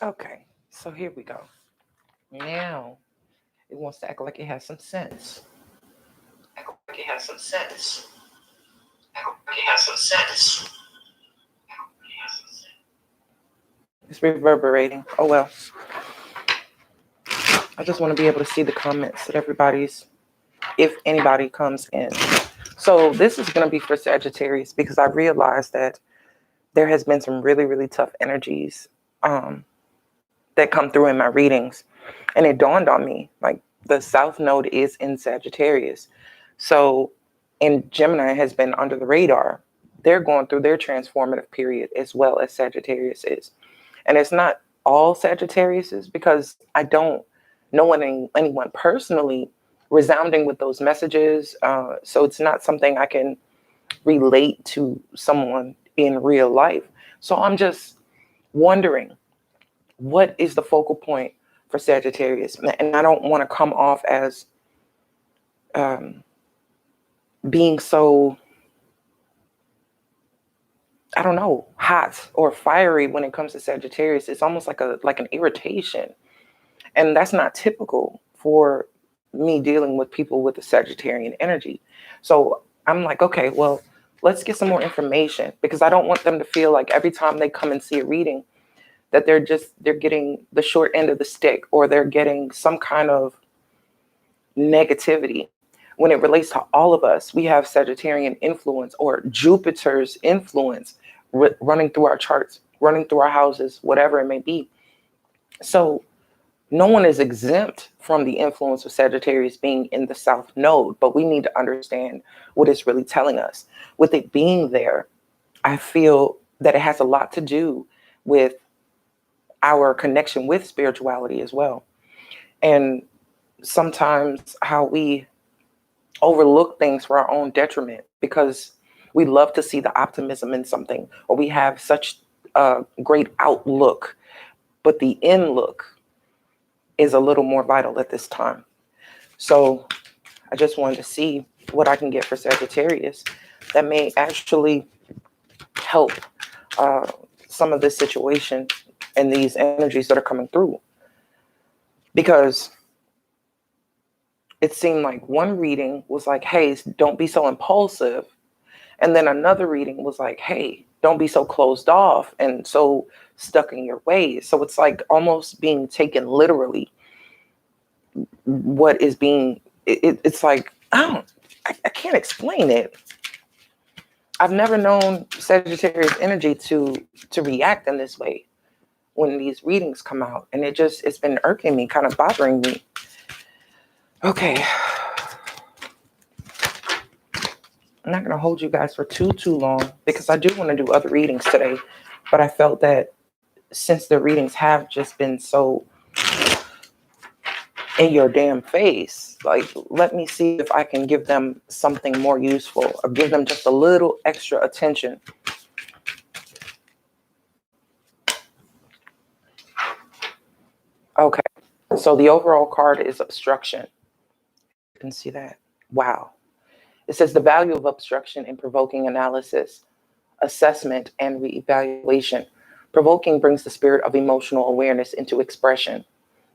Okay, so here we go. Now it wants to act like it has some sense. Act like it has some sense. Act like it has some sense. It's reverberating. Oh well. I just want to be able to see the comments that everybody's, if anybody comes in. So this is going to be for Sagittarius because I realized that there has been some really, really tough energies that come through in my readings. And it dawned on me, like the South Node is in Sagittarius. So, and Gemini has been under the radar. They're going through their transformative period as well as Sagittarius is. And it's not all Sagittariuses because I don't know anyone personally resounding with those messages. So it's not something I can relate to someone in real life. So I'm just wondering, what is the focal point for Sagittarius? And I don't want to come off as being so, I don't know, hot or fiery when it comes to Sagittarius. It's almost like an irritation. And that's not typical for me dealing with people with the Sagittarian energy. So I'm like, okay, well, let's get some more information because I don't want them to feel like every time they come and see a reading that they're getting the short end of the stick or they're getting some kind of negativity. When it relates to all of us, we have Sagittarian influence or Jupiter's influence running through our charts, running through our houses, whatever it may be. So no one is exempt from the influence of Sagittarius being in the South Node, but we need to understand what it's really telling us. With it being there, I feel that it has a lot to do with our connection with spirituality as well. And sometimes how we overlook things for our own detriment because we love to see the optimism in something, or we have such a great outlook, but the in look is a little more vital at this time. So I just wanted to see what I can get for Sagittarius that may actually help some of this situation and these energies that are coming through. Because it seemed like one reading was like, hey, don't be so impulsive. And then another reading was like, hey, don't be so closed off and so stuck in your ways. So it's like almost being taken literally. What is being, it's like, I can't explain it. I've never known Sagittarius energy to react in this way when these readings come out. And it's been irking me, kind of bothering me. Okay. I'm not going to hold you guys for too long because I do want to do other readings today. But I felt that since the readings have just been so in your damn face, like, let me see if I can give them something more useful or give them just a little extra attention. Okay, so the overall card is obstruction. You can see that. Wow. It says the value of obstruction in provoking analysis, assessment, and reevaluation. Provoking brings the spirit of emotional awareness into expression.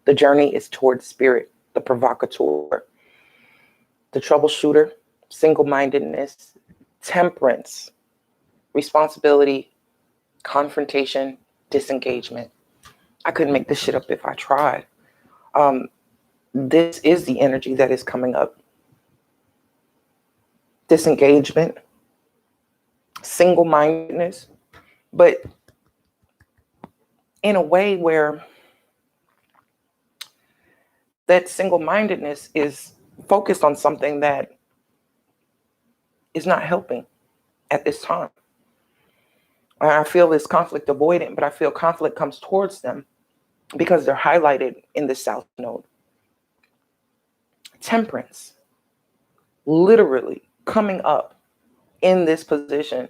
The journey is towards spirit, the provocateur, the troubleshooter, single-mindedness, temperance, responsibility, confrontation, disengagement. I couldn't make this shit up if I tried. This is the energy that is coming up. Disengagement, single-mindedness, but in a way where that single-mindedness is focused on something that is not helping at this time. I feel this conflict avoidant, but I feel conflict comes towards them because they're highlighted in the South Node. Temperance, literally coming up in this position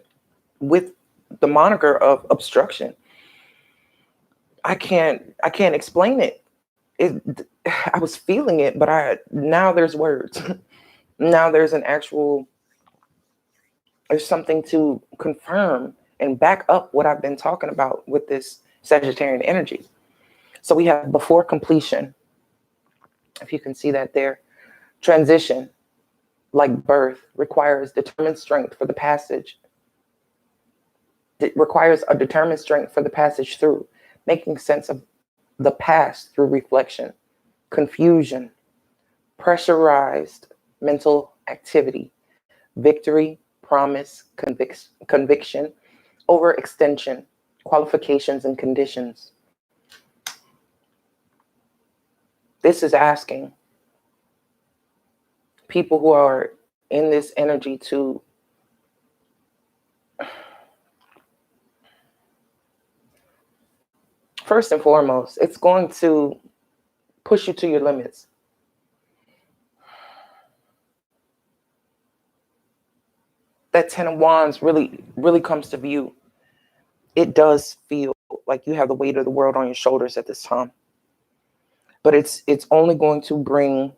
with the moniker of obstruction. I can't explain it. I was feeling it, but now there's words. Now there's something to confirm and back up what I've been talking about with this Sagittarian energy. So we have before completion, if you can see that there. Transition, like birth, requires determined strength for the passage. It requires a determined strength for the passage through, making sense of the past through reflection. Confusion, pressurized mental activity. Victory, promise, conviction, overextension, qualifications and conditions. This is asking people who are in this energy to first and foremost, it's going to push you to your limits. That 10 of Wands really comes to view. It does feel like you have the weight of the world on your shoulders at this time. But it's only going to bring,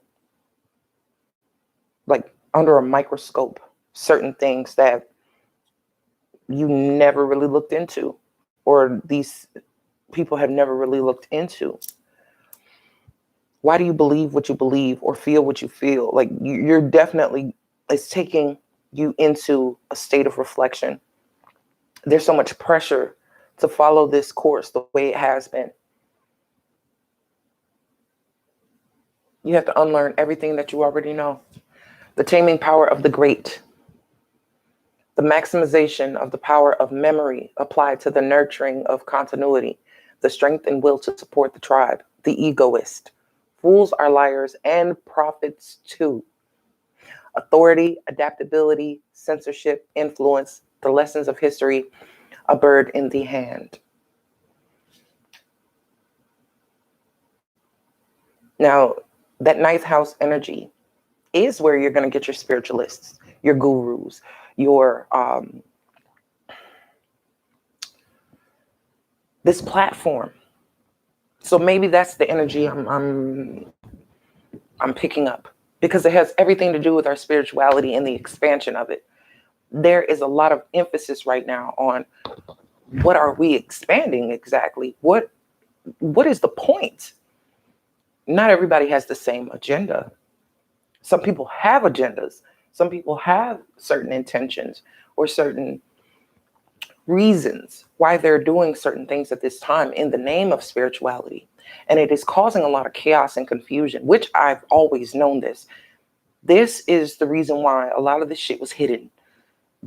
like, under a microscope, certain things that you never really looked into, or these people have never really looked into. Why do you believe what you believe or feel what you feel? Like, you're definitely, it's taking you into a state of reflection. There's so much pressure to follow this course the way it has been. You have to unlearn everything that you already know. The taming power of the great. The maximization of the power of memory applied to the nurturing of continuity. The strength and will to support the tribe. The egoist. Fools are liars and prophets too. Authority, adaptability, censorship, influence, the lessons of history, a bird in the hand. Now, that ninth house energy is where you're going to get your spiritualists, your gurus, your this platform. So maybe that's the energy I'm picking up, because it has everything to do with our spirituality and the expansion of it. There is a lot of emphasis right now on what are we expanding exactly? What is the point? Not everybody has the same agenda. Some people have agendas. Some people have certain intentions or certain reasons why they're doing certain things at this time in the name of spirituality. And it is causing a lot of chaos and confusion, which I've always known this. This is the reason why a lot of this shit was hidden.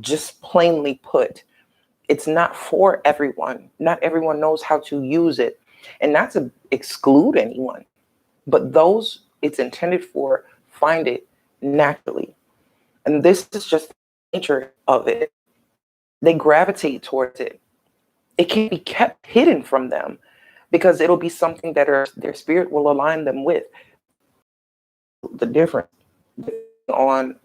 Just plainly put, it's not for everyone. Not everyone knows how to use it. And not to exclude anyone, but those it's intended for find it naturally. And this is just the nature of it. They gravitate towards it. It can't be kept hidden from them, because it'll be something that their spirit will align them with. The difference on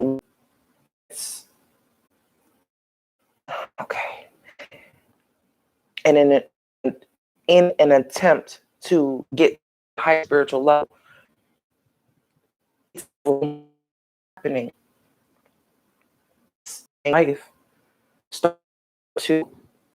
okay. And in an attempt to get higher spiritual level, it's happening. Life start to